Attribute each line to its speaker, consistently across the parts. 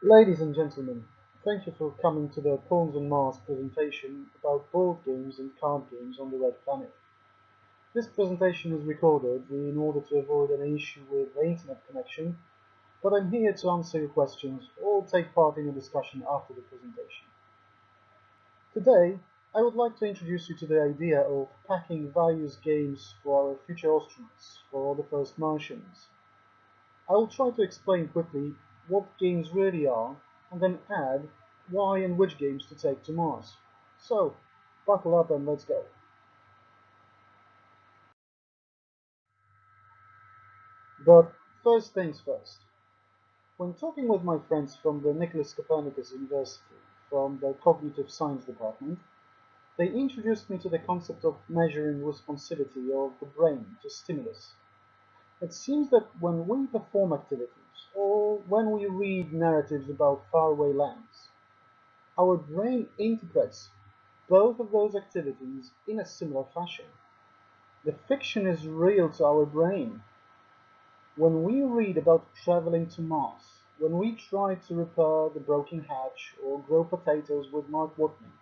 Speaker 1: Ladies and gentlemen, thank you for coming to the Pawns and Mars presentation about board games and card games on the Red Planet. This presentation is recorded in order to avoid any issue with the internet connection, but I'm here to answer your questions or take part in a discussion after the presentation. Today, I would like to introduce you to the idea of packing various games for our future astronauts, for the first Martians. I will try to explain quickly what games really are, and then add why and which games to take to Mars. So, buckle up and let's go. But first things first. When talking with my friends from the Nicholas Copernicus University, from the Cognitive Science Department, they introduced me to the concept of measuring responsivity of the brain to stimulus. It seems that when we perform activities, or when we read narratives about faraway lands, our brain interprets both of those activities in a similar fashion. The fiction is real to our brain. When we read about traveling to Mars, when we try to repair the broken hatch or grow potatoes with Mark Watney,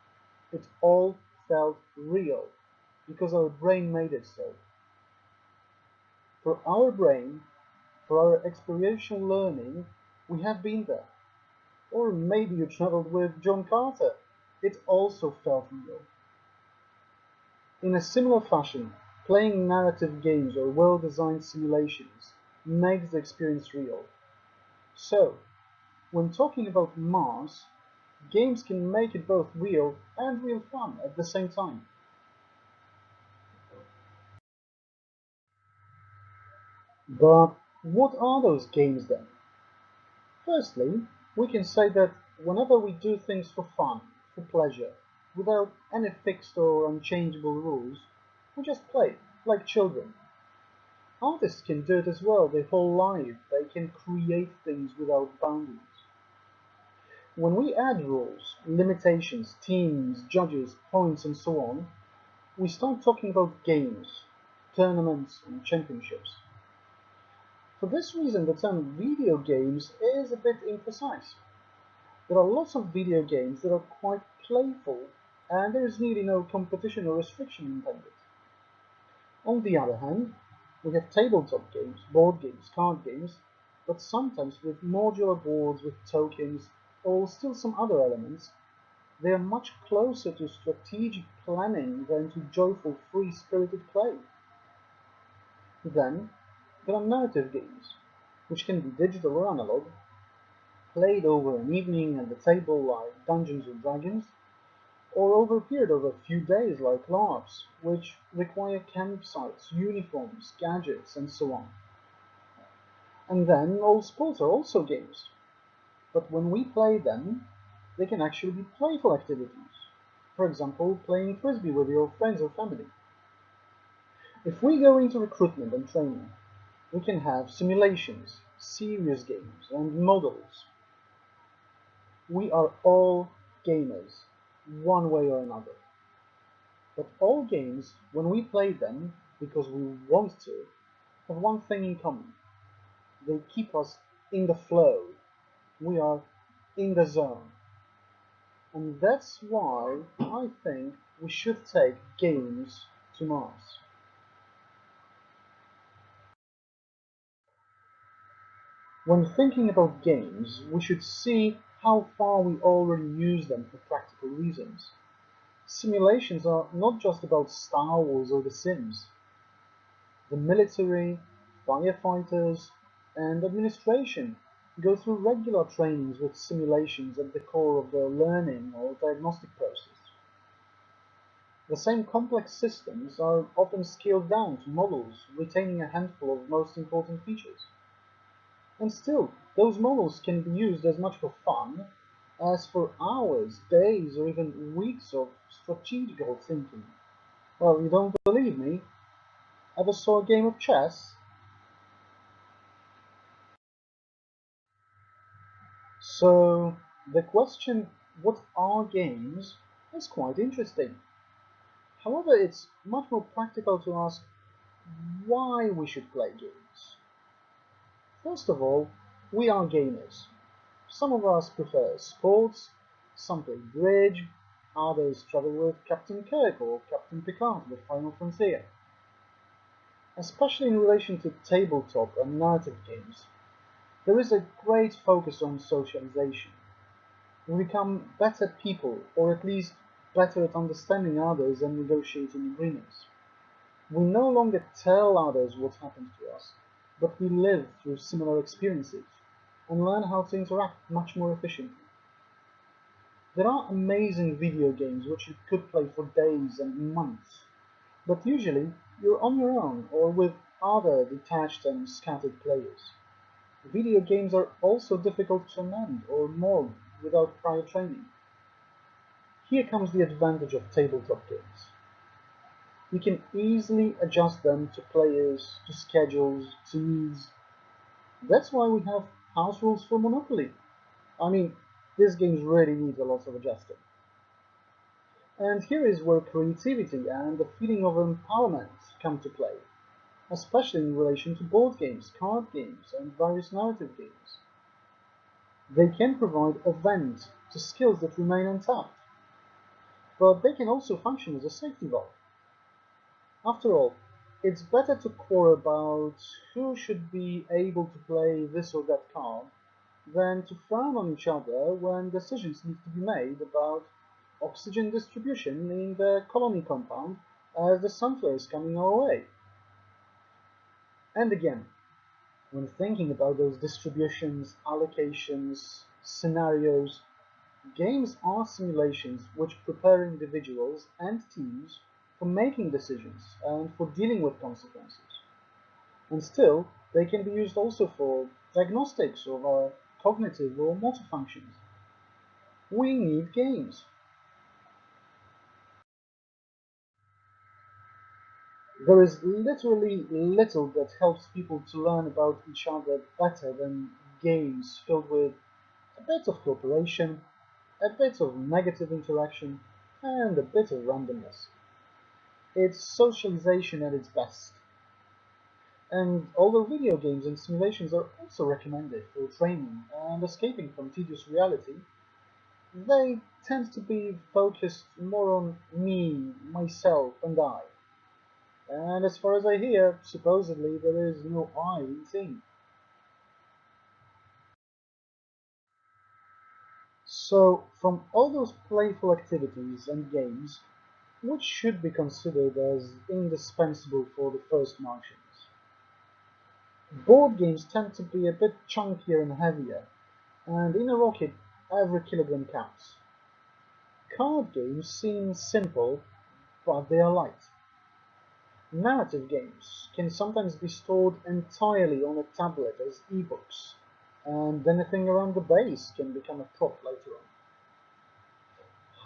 Speaker 1: it all felt real because our brain made it so. For our brain, for our experiential learning, we have been there. Or maybe you traveled with John Carter. It also felt real. In a similar fashion, playing narrative games or well-designed simulations makes the experience real. So, when talking about Mars, games can make it both real and real fun at the same time. But what are those games then? Firstly, we can say that whenever we do things for fun, for pleasure, without any fixed or unchangeable rules, we just play, like children. Artists can do it as well their whole life. They can create things without boundaries. When we add rules, limitations, teams, judges, points, and so on, we start talking about games, tournaments, and championships. For this reason, the term video games is a bit imprecise. There are lots of video games that are quite playful, and there is nearly no competition or restriction intended. On the other hand, we have tabletop games, board games, card games, but sometimes with modular boards with tokens or still some other elements. They are much closer to strategic planning than to joyful, free-spirited play. Then, there are narrative games, which can be digital or analog, played over an evening at the table like Dungeons and Dragons, or over a period of a few days like LARPs, which require campsites, uniforms, gadgets, and so on. And then all sports are also games, but when we play them, they can actually be playful activities. For example, playing frisbee with your friends or family. If we go into recruitment and training, we can have simulations, serious games, and models. We are all gamers, one way or another. But all games, when we play them because we want to, have one thing in common. They keep us in the flow. We are in the zone. And that's why I think we should take games to Mars. When thinking about games, we should see how far we already use them for practical reasons. Simulations are not just about Star Wars or The Sims. The military, firefighters, and administration go through regular trainings with simulations at the core of their learning or diagnostic process. The same complex systems are often scaled down to models retaining a handful of most important features. And still, those models can be used as much for fun as for hours, days, or even weeks of strategical thinking. Well, you don't believe me? Ever saw a game of chess? So, the question, what are games, is quite interesting. However, it's much more practical to ask why we should play games. First of all, we are gamers. Some of us prefer sports, some play bridge, others travel with Captain Kirk or Captain Picard with Final Frontier. Especially in relation to tabletop and narrative games, there is a great focus on socialization. We become better people, or at least better at understanding others and negotiating agreements. We no longer tell others what happened to us, but we live through similar experiences and learn how to interact much more efficiently. There are amazing video games which you could play for days and months, but usually you're on your own or with other detached and scattered players. Video games are also difficult to amend or mod without prior training. Here comes the advantage of tabletop games. You can easily adjust them to players, to schedules, to needs. That's why we have house rules for Monopoly. I mean, this game really needs a lot of adjusting. And here is where creativity and the feeling of empowerment come to play, especially in relation to board games, card games, and various narrative games. They can provide a vent to skills that remain untapped, but they can also function as a safety valve. After all, it's better to quarrel about who should be able to play this or that card than to frown on each other when decisions need to be made about oxygen distribution in the colony compound as the sunflare is coming our way. And again, when thinking about those distributions, allocations, scenarios, games are simulations which prepare individuals and teams for making decisions and for dealing with consequences. And still, they can be used also for diagnostics of our cognitive or motor functions. We need games. There is literally little that helps people to learn about each other better than games filled with a bit of cooperation, a bit of negative interaction, and a bit of randomness. It's socialization at its best. And although video games and simulations are also recommended for training and escaping from tedious reality, they tend to be focused more on me, myself, and I. And as far as I hear, supposedly there is no I in team. So, from all those playful activities and games, which should be considered as indispensable for the first Martians? Board games tend to be a bit chunkier and heavier, and in a rocket, every kilogram counts. Card games seem simple, but they are light. Narrative games can sometimes be stored entirely on a tablet as ebooks, and anything around the base can become a prop later on.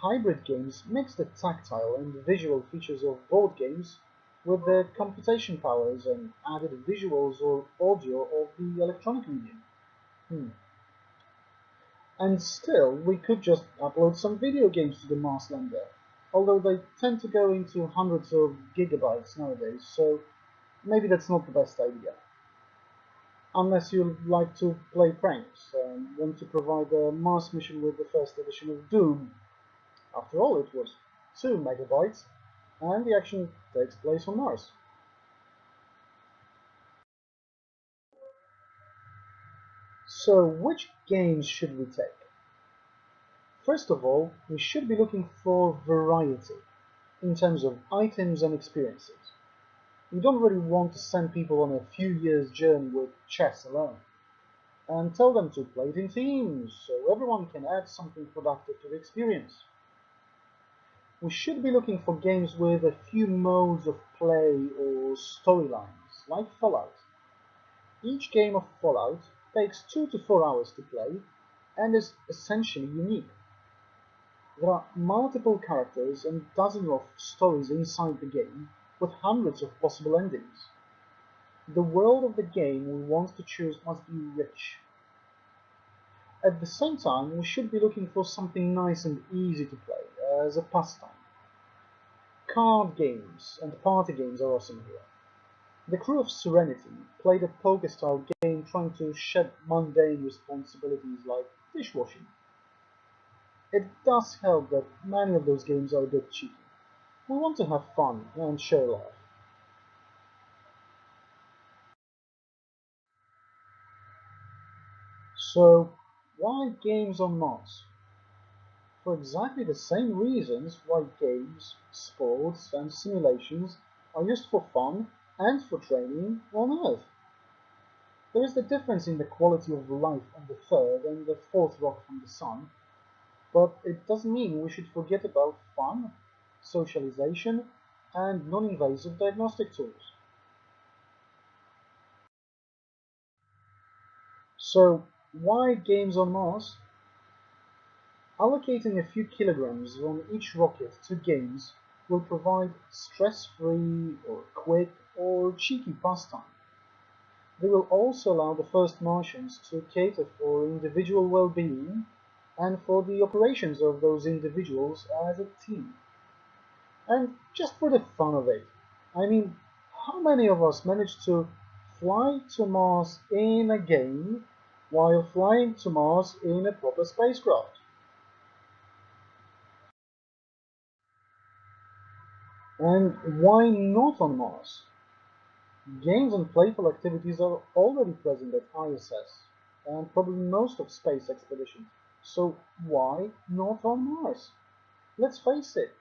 Speaker 1: Hybrid games mix the tactile and visual features of board games with the computation powers and added visuals or audio of the electronic medium. And still, we could just upload some video games to the Mars lander, although they tend to go into hundreds of gigabytes nowadays, so maybe that's not the best idea. Unless you like to play pranks and want to provide a Mars mission with the first edition of Doom. After all, it was 2 megabytes, and the action takes place on Mars. So, which games should we take? First of all, we should be looking for variety in terms of items and experiences. We don't really want to send people on a few years' journey with chess alone, and tell them to play it in teams so everyone can add something productive to the experience. We should be looking for games with a few modes of play or storylines, like Fallout. Each game of Fallout takes 2 to 4 hours to play and is essentially unique. There are multiple characters and dozens of stories inside the game, with hundreds of possible endings. The world of the game we want to choose must be rich. At the same time, we should be looking for something nice and easy to play as a pastime. Card games and party games are awesome here. The crew of Serenity played a poker-style game trying to shed mundane responsibilities like dishwashing. It does help that many of those games are a bit cheeky. We want to have fun and share a laugh. So, why games on Mars? For exactly the same reasons why games, sports, and simulations are used for fun and for training on Earth. There is the difference in the quality of life on the third and the fourth rock from the sun, but it doesn't mean we should forget about fun, socialization, and non-invasive diagnostic tools. So, why games on Mars? Allocating a few kilograms on each rocket to games will provide stress-free or quick or cheeky pastime. They will also allow the first Martians to cater for individual well-being and for the operations of those individuals as a team. And just for the fun of it, I mean, how many of us manage to fly to Mars in a game while flying to Mars in a proper spacecraft? And why not on Mars? Games and playful activities are already present at ISS and probably most of space expeditions. So why not on Mars? Let's face it,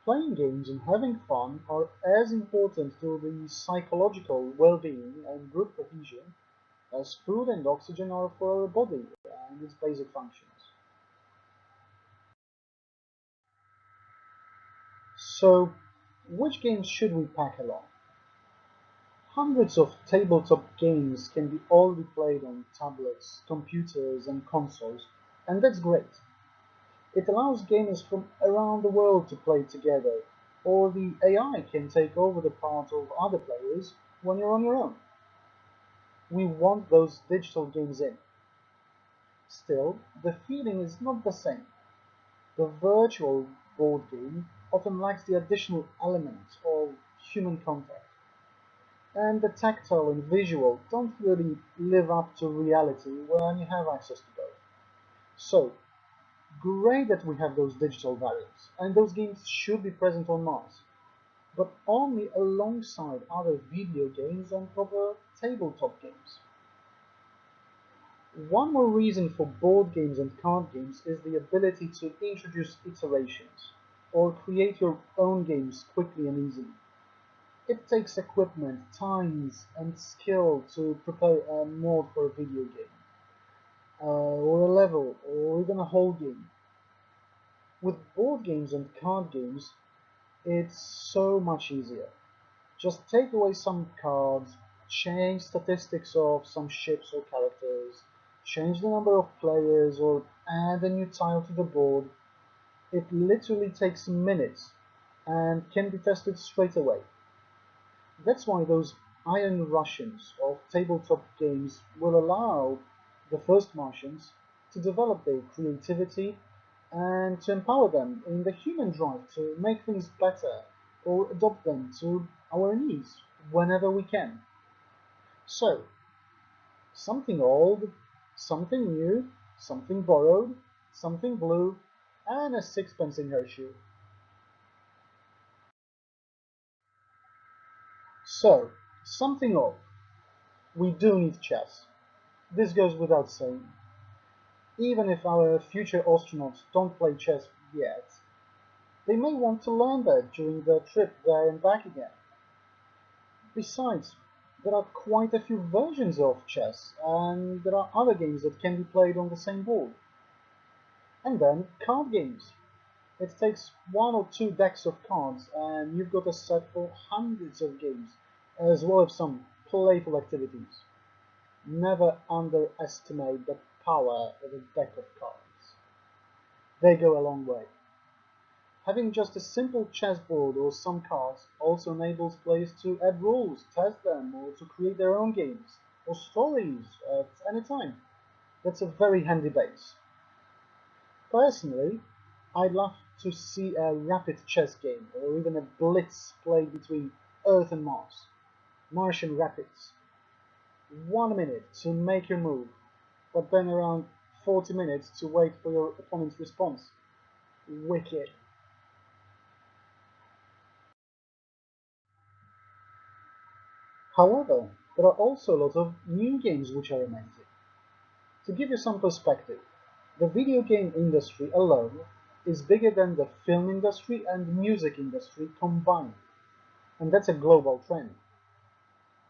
Speaker 1: playing games and having fun are as important to the psychological well-being and group cohesion as food and oxygen are for our body and its basic functions. So, which games should we pack along? Hundreds of tabletop games can be already played on tablets, computers, and consoles, and that's great. It allows gamers from around the world to play together, or the AI can take over the part of other players when you're on your own. We want those digital games in. Still, the feeling is not the same. The virtual board game often lacks the additional element of human contact, and the tactile and visual don't really live up to reality when you have access to both. So, great that we have those digital variants, and those games should be present on Mars, but only alongside other video games and proper tabletop games. One more reason for board games and card games is the ability to introduce iterations, or create your own games quickly and easily. It takes equipment, time, and skill to prepare a mod for a video game, or a level, or even a whole game. With board games and card games, it's so much easier. Just take away some cards, change statistics of some ships or characters, change the number of players, or add a new tile to the board. It literally takes minutes and can be tested straight away. That's why those Iron Russians of tabletop games will allow the first Martians to develop their creativity and to empower them in the human drive to make things better or adopt them to our needs whenever we can. So, something old, something new, something borrowed, something blue, and a sixpence in her shoe. So, something old. We do need chess. This goes without saying. Even if our future astronauts don't play chess yet, they may want to learn that during their trip there and back again. Besides, there are quite a few versions of chess, and there are other games that can be played on the same board. And then card games. It takes one or two decks of cards, and you've got a set for hundreds of games, as well as some playful activities. Never underestimate the power of a deck of cards. They go a long way. Having just a simple chessboard or some cards also enables players to add rules, test them, or to create their own games or stories at any time. That's a very handy base. Personally, I'd love to see a rapid chess game or even a blitz played between Earth and Mars. Martian rapids. 1 minute to make your move, but then around 40 minutes to wait for your opponent's response. Wicked. However, there are also a lot of new games which are amazing. To give you some perspective, the video game industry alone is bigger than the film industry and music industry combined, and that's a global trend.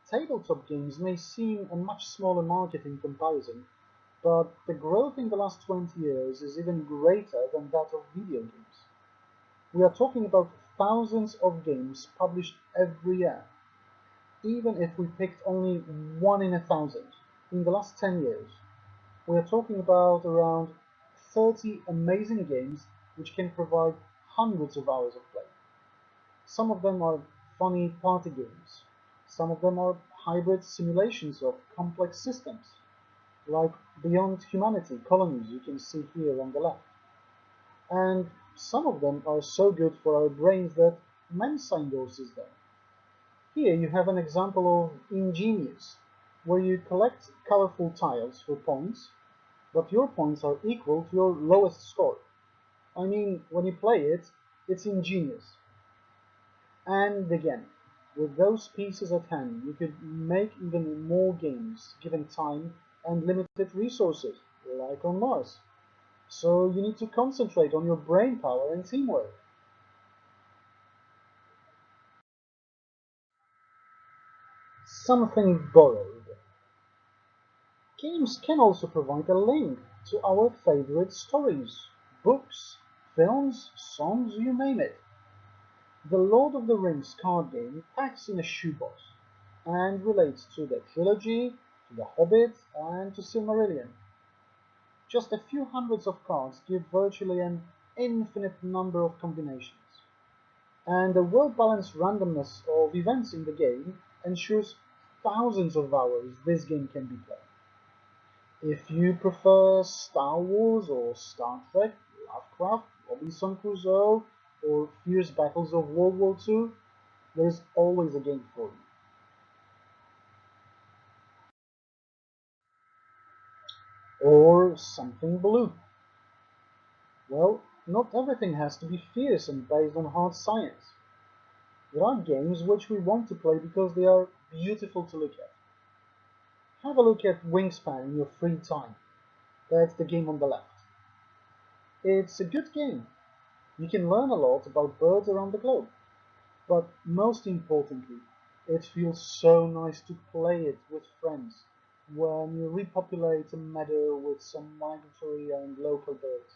Speaker 1: Tabletop games may seem a much smaller market in comparison, but the growth in the last 20 years is even greater than that of video games. We are talking about thousands of games published every year, even if we picked only one in 1,000. In the last 10 years, we are talking about around 30 amazing games which can provide hundreds of hours of play. Some of them are funny party games. Some of them are hybrid simulations of complex systems, like Beyond Humanity, Colonies, you can see here on the left. And some of them are so good for our brains that Mensa endorses them. Here you have an example of Ingenious, where you collect colorful tiles for points, but your points are equal to your lowest score. I mean, when you play it, it's ingenious. And again, with those pieces at hand, you could make even more games given time and limited resources, like on Mars. So you need to concentrate on your brain power and teamwork. Something borrowed. Games can also provide a link to our favorite stories, books, films, songs, you name it. The Lord of the Rings card game packs in a shoebox and relates to the trilogy, to The Hobbit, and to Silmarillion. Just a few hundreds of cards give virtually an infinite number of combinations, and the well-balanced randomness of events in the game ensures thousands of hours this game can be played. If you prefer Star Wars or Star Trek, Lovecraft, Robinson Crusoe, or fierce battles of World War II, there is always a game for you. Or something blue. Well, not everything has to be fierce and based on hard science. There are games which we want to play because they are beautiful to look at. Have a look at Wingspan in your free time. That's the game on the left. It's a good game. You can learn a lot about birds around the globe. But most importantly, it feels so nice to play it with friends when you repopulate a meadow with some migratory and local birds.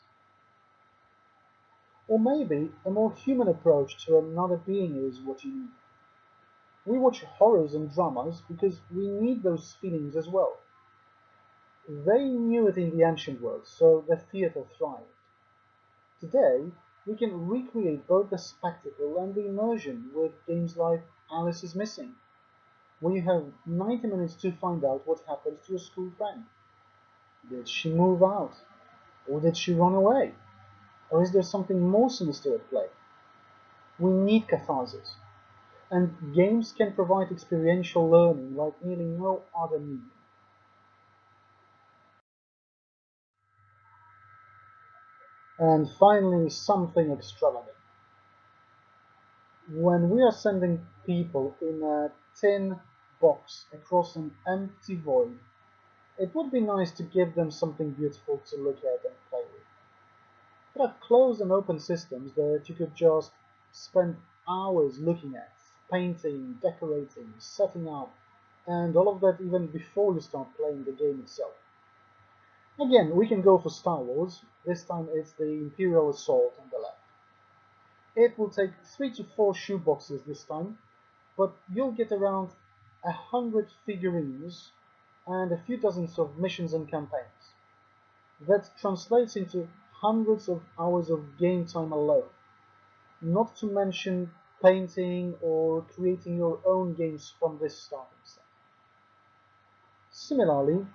Speaker 1: Or maybe a more human approach to another being is what you need. We watch horrors and dramas because we need those feelings as well. They knew it in the ancient world, so the theatre thrived. Today, we can recreate both the spectacle and the immersion with games like Alice is Missing, where you have 90 minutes to find out what happens to your school friend. Did she move out? Or did she run away? Or is there something more sinister at play? We need catharsis, and games can provide experiential learning like nearly no other medium. And finally, something extravagant. When we are sending people in a tin box across an empty void, it would be nice to give them something beautiful to look at and play with. There are closed and open systems that you could just spend hours looking at, painting, decorating, setting up, and all of that even before you start playing the game itself. Again, we can go for Star Wars. This time it's the Imperial Assault on the left. It will take 3 to 4 shoeboxes this time, but you'll get around 100 figurines and a few dozens of missions and campaigns. That translates into hundreds of hours of game time alone, not to mention painting or creating your own games from this starting set. Similarly,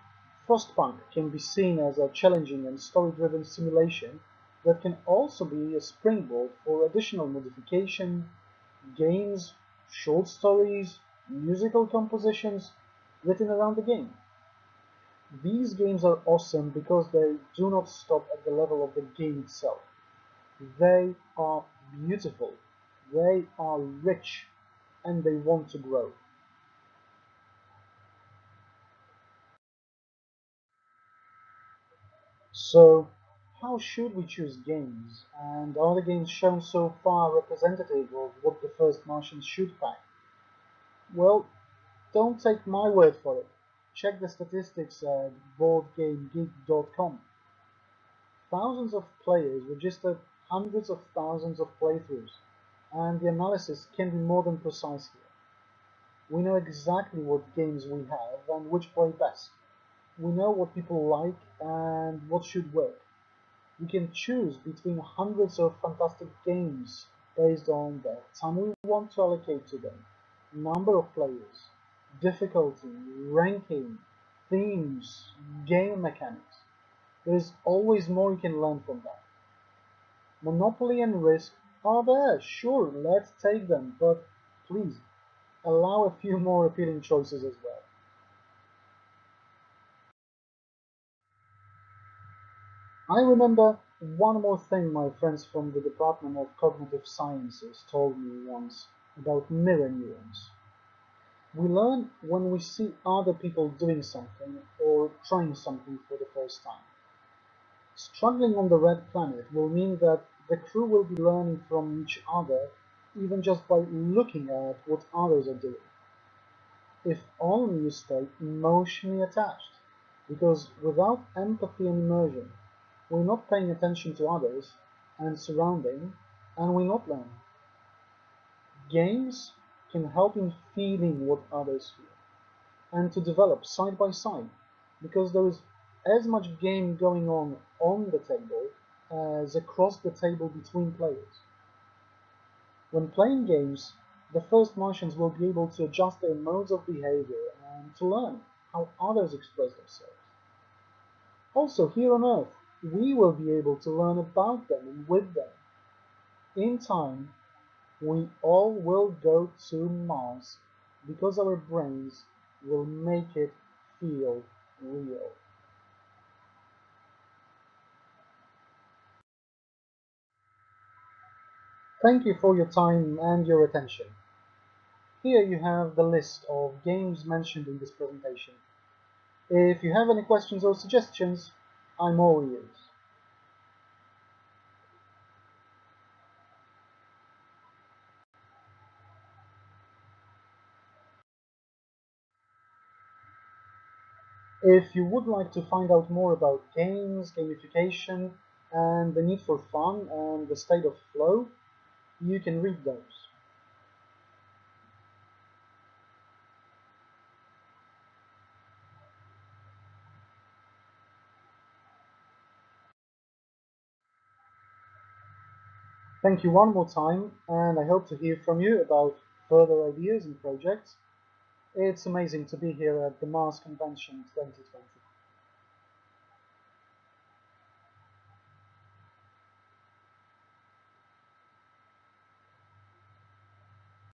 Speaker 1: Frostpunk can be seen as a challenging and story-driven simulation that can also be a springboard for additional modification, games, short stories, musical compositions written around the game. These games are awesome because they do not stop at the level of the game itself. They are beautiful, they are rich, and they want to grow. So, how should we choose games? And are the games shown so far representative of what the first Martians should pack? Well, don't take my word for it. Check the statistics at boardgamegeek.com. Thousands of players registered hundreds of thousands of playthroughs, and the analysis can be more than precise here. We know exactly what games we have and which play best. We know what people like and what should work. We can choose between hundreds of fantastic games based on the time we want to allocate to them, number of players, difficulty, ranking, themes, game mechanics. There's always more you can learn from that. Monopoly and Risk are there, sure, let's take them, but please allow a few more appealing choices as well. I remember one more thing my friends from the Department of Cognitive Sciences told me once about mirror neurons. We learn when we see other people doing something or trying something for the first time. Struggling on the Red Planet will mean that the crew will be learning from each other even just by looking at what others are doing. If only you stay emotionally attached, because without empathy and immersion, we're not paying attention to others and surrounding, and we're not learning. Games can help in feeling what others feel, and to develop side by side, because there is as much game going on the table as across the table between players. When playing games, the first Martians will be able to adjust their modes of behavior and to learn how others express themselves. Also, here on Earth, we will be able to learn about them and with them. In time, we all will go to Mars because our brains will make it feel real. Thank you for your time and your attention. Here you have the list of games mentioned in this presentation. If you have any questions or suggestions, I'm all ears. If you would like to find out more about games, gamification, and the need for fun and the state of flow, you can read those. Thank you one more time, and I hope to hear from you about further ideas and projects. It's amazing to be here at the Mars Convention 2025.